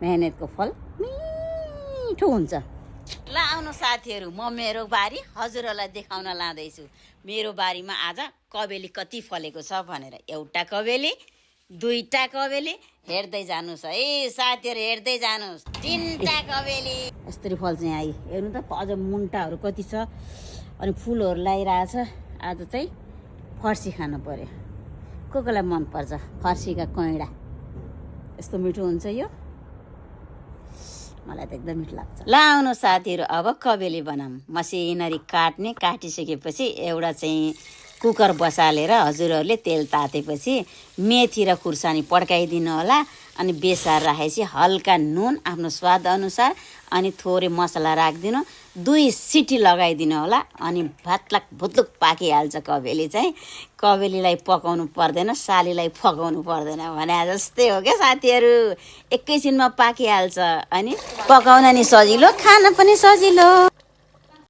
मेहनतको फल मिठो हुन्छ। ल आउनु साथीहरू, म मेरो बारी हजुरहरूलाई देखाउन लाँदैछु। मेरो बारीमा आज कबेली कति फलेको छ भनेर। एउटा कबेली, दुईटा कबेली, हेर्दै जानुहोस् है साथीहरू, हेर्दै जानुहोस्। तीनटा कबेली यसरी फल चाहिँ आयो। हेर्नु त अझ मुन्टाहरू कति छ अनि फुलहरू लगाइरहेछ। आज चाहिँ फर्सी खानु पर्यो। कोलाई मनपर्छ फर्सीका कैँडा, यस्तो मिठो हुन्छ यो, मलाई त एकदम मिठो लाग्छ। ल आउनु साथीहरू, अब कबेली बनाऊँ। मसिनरी काटिसकेपछि एउटा चाहिँ कुकर बसालेर हजुरहरूले तेल तातेपछि मेथी र खुर्सानी पड्काइदिनु होला। अनि बेसार राखेपछि हल्का नुन आफ्नो स्वाद अनुसार अनि थोरै मसला राखिदिनु, 2 सिटी लगाइदिनु होला। अनि भातलाक भुत्लुक पाकिहाल्छ कबेली चाहिँ। कबेलीलाई पकाउनु पर्दैन, सालीलाई पकाउनु पर्दैन भने जस्तै हो क्या साथीहरू, एकैछिनमा पाकिहाल्छ। अनि पकाउन नि सजिलो, खान पनि सजिलो।